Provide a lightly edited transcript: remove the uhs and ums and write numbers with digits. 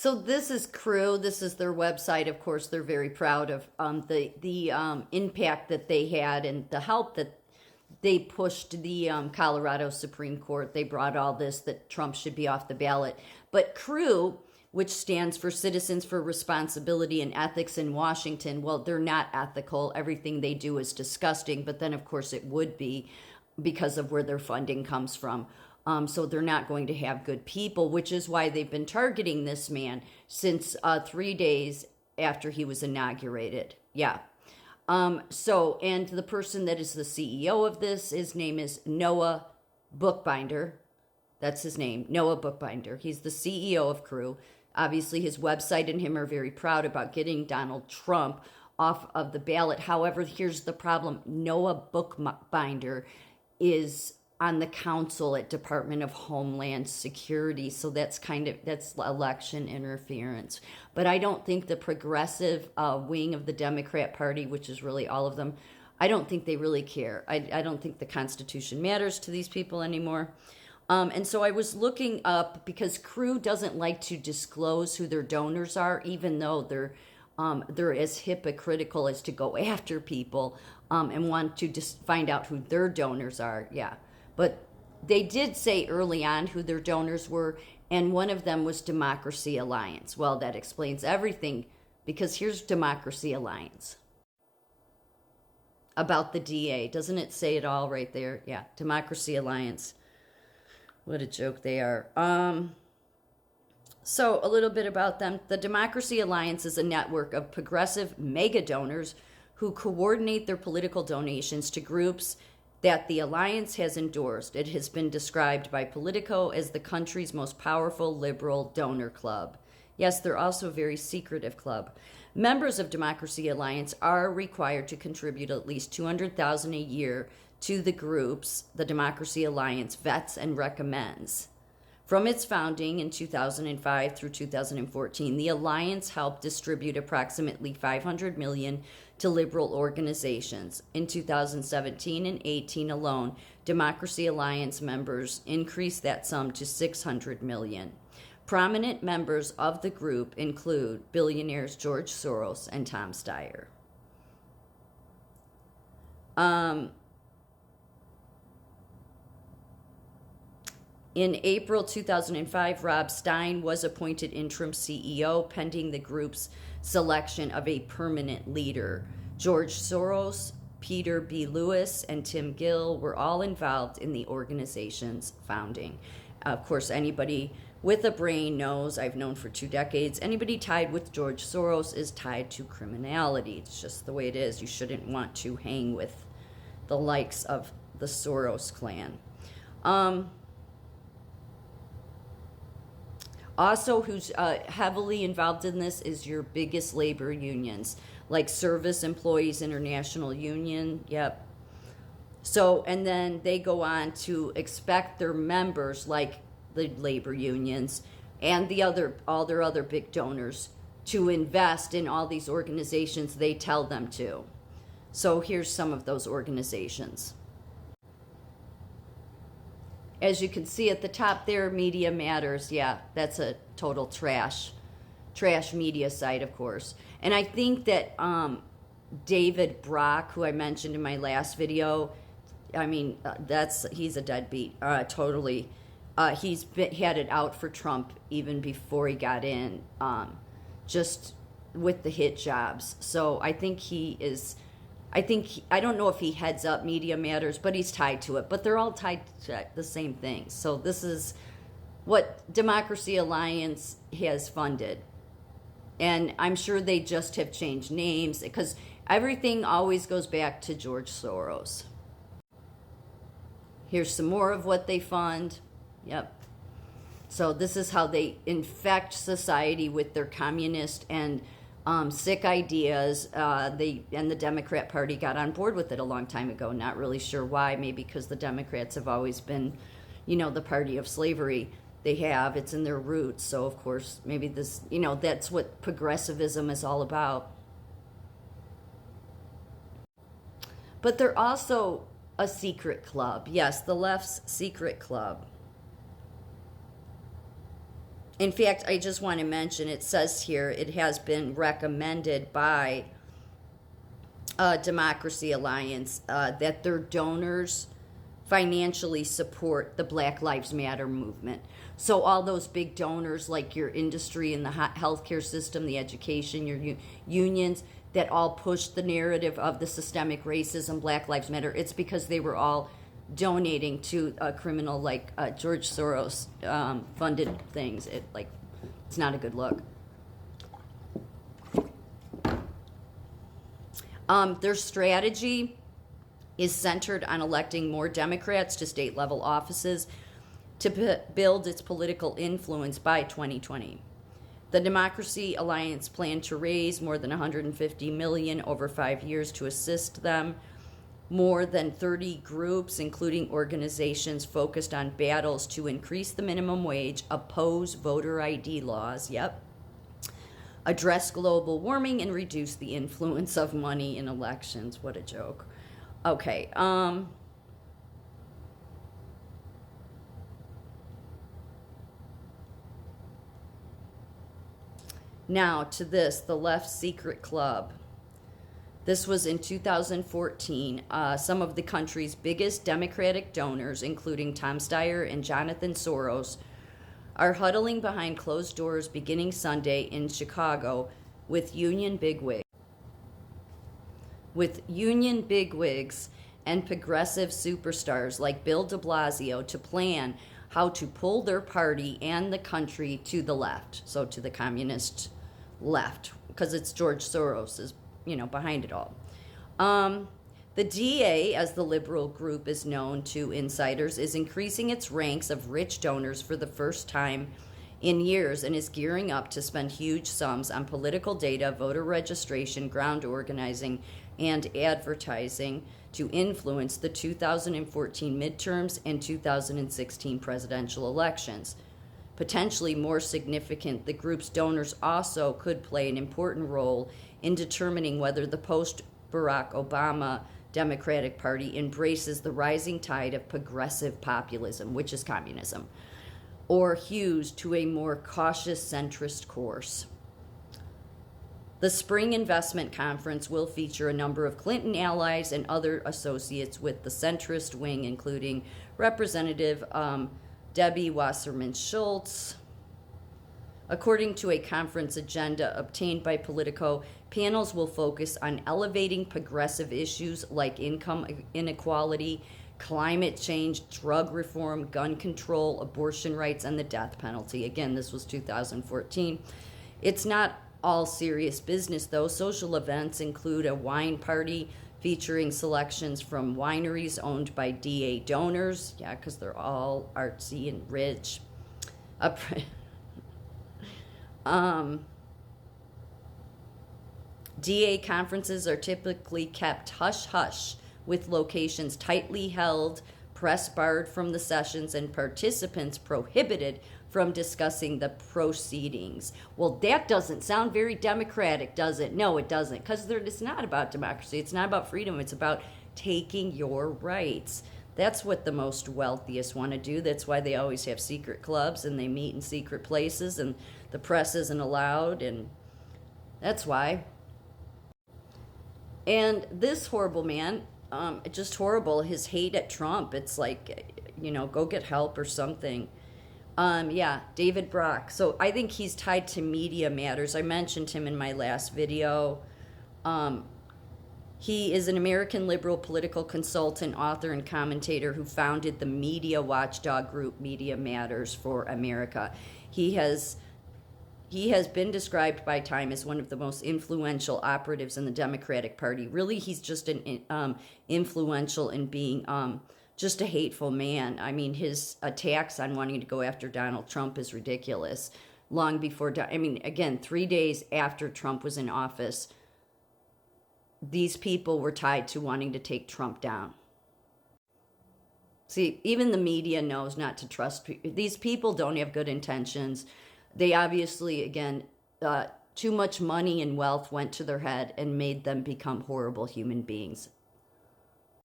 So this is Crew. This is their website. Of course, they're very proud of the impact that they had and the help that they pushed the Colorado Supreme Court. They brought all this that Trump should be off the ballot. But Crew, which stands for Citizens for Responsibility and Ethics in Washington, well, they're not ethical. Everything they do is disgusting. But then, of course, it would be because of where their funding comes from. So they're not going to have good people, which is why they've been targeting this man since 3 days after he was inaugurated. Yeah. And the person that is the CEO of this, his name is Noah Bookbinder. That's his name, Noah Bookbinder. He's the CEO of Crew. Obviously, his website and him are very proud about getting Donald Trump off of the ballot. However, here's the problem. Noah Bookbinder is on the council at Department of Homeland Security. So that's election interference. But I don't think the progressive wing of the Democrat Party, which is really all of them, I don't think they really care. I don't think the Constitution matters to these people anymore. And so I was looking up because Crew doesn't like to disclose who their donors are, even though they're as hypocritical as to go after people and want to just find out who their donors are. Yeah. But they did say early on who their donors were, and one of them was Democracy Alliance. Well, that explains everything, because here's Democracy Alliance about the DA. Doesn't it say it all right there? Yeah, Democracy Alliance. What a joke they are. So a little bit about them. The Democracy Alliance is a network of progressive mega donors who coordinate their political donations to groups that the alliance has endorsed. It has been described by Politico as the country's most powerful liberal donor club. Yes, they're also a very secretive club. Members of Democracy Alliance are required to contribute at least $200,000 a year to the groups the Democracy Alliance vets and recommends. From its founding in 2005 through 2014, the alliance helped distribute approximately $500 million to liberal organizations. In 2017 and 18 alone, Democracy Alliance members increased that sum to $600 million. Prominent members of the group include billionaires George Soros and Tom Steyer. In April 2005, Rob Stein was appointed interim CEO pending the group's selection of a permanent leader. George Soros, Peter B. Lewis, and Tim Gill were all involved in the organization's founding. Of course, anybody with a brain knows, I've known for 2 decades, anybody tied with George Soros is tied to criminality. It's just the way it is. You shouldn't want to hang with the likes of the Soros clan. Also, who's heavily involved in this is your biggest labor unions, like Service Employees International Union. Yep. So, and then they go on to expect their members, like the labor unions and all their other big donors, to invest in all these organizations they tell them to. So here's some of those organizations. As you can see at the top there, Media Matters. Yeah, that's a total trash media site, of course. And I think that David Brock, who I mentioned in my last video, I mean, he's a deadbeat, totally. He's had it out for Trump even before he got in, just with the hit jobs. So I think I don't know if he heads up Media Matters, but he's tied to it. But they're all tied to the same thing. So this is what Democracy Alliance has funded. And I'm sure they just have changed names because everything always goes back to George Soros. Here's some more of what they fund. Yep. So this is how they infect society with their communist and sick ideas. And the Democrat Party got on board with it a long time ago. Not really sure why. Maybe because the Democrats have always been, the party of slavery. They have. It's in their roots. So, of course, maybe this, that's what progressivism is all about. But they're also a secret club. Yes, the left's secret club. In fact, I just want to mention, it says here it has been recommended by Democracy Alliance that their donors financially support the Black Lives Matter movement. So all those big donors like your industry and the healthcare system, the education, your unions that all pushed the narrative of the systemic racism, Black Lives Matter, it's because they were all donating to a criminal like George Soros funded things. It's not a good look. Their strategy is centered on electing more Democrats to state level offices to build its political influence by 2020. The Democracy Alliance planned to raise more than $150 million over 5 years to assist them. More than 30 groups, including organizations focused on battles to increase the minimum wage, oppose voter ID laws, address global warming, and reduce the influence of money in elections. What a joke. Okay, now to this, the Left Secret Club. This was in 2014. Some of the country's biggest Democratic donors, including Tom Steyer and Jonathan Soros, are huddling behind closed doors beginning Sunday in Chicago with union bigwigs and progressive superstars like Bill de Blasio to plan how to pull their party and the country to the left, so to the communist left, because it's George Soros is behind it all. The DA, as the liberal group is known to insiders, is increasing its ranks of rich donors for the first time in years and is gearing up to spend huge sums on political data, voter registration, ground organizing, and advertising to influence the 2014 midterms and 2016 presidential elections. Potentially more significant, the group's donors also could play an important role in determining whether the post-Barack Obama Democratic Party embraces the rising tide of progressive populism, which is communism, or hews to a more cautious centrist course. The Spring Investment Conference will feature a number of Clinton allies and other associates with the centrist wing, including Representative Debbie Wasserman Schultz. According to a conference agenda obtained by Politico, panels will focus on elevating progressive issues like income inequality, climate change, drug reform, gun control, abortion rights, and the death penalty. Again, this was 2014. It's not all serious business, though. Social events include a wine party featuring selections from wineries owned by DA donors. Yeah, because they're all artsy and rich. DA conferences are typically kept hush-hush, with locations tightly held, press barred from the sessions, and participants prohibited from discussing the proceedings. Well, that doesn't sound very democratic, does it? No, it doesn't, because it's not about democracy. It's not about freedom. It's about taking your rights. That's what the most wealthiest want to do. That's why they always have secret clubs and they meet in secret places and the press isn't allowed, and that's why. And this horrible man, just horrible, his hate at Trump, it's like, go get help or something. David Brock. So I think he's tied to Media Matters. I mentioned him in my last video. He is an American liberal political consultant, author, and commentator who founded the media watchdog group Media Matters for America. He has been described by Time as one of the most influential operatives in the Democratic Party. Really, he's just an influential in being just a hateful man. I mean, his attacks on wanting to go after Donald Trump is ridiculous. Long before, 3 days after Trump was in office, these people were tied to wanting to take Trump down. See, even the media knows not to trust these people. Don't have good intentions. They obviously, again, too much money and wealth went to their head and made them become horrible human beings.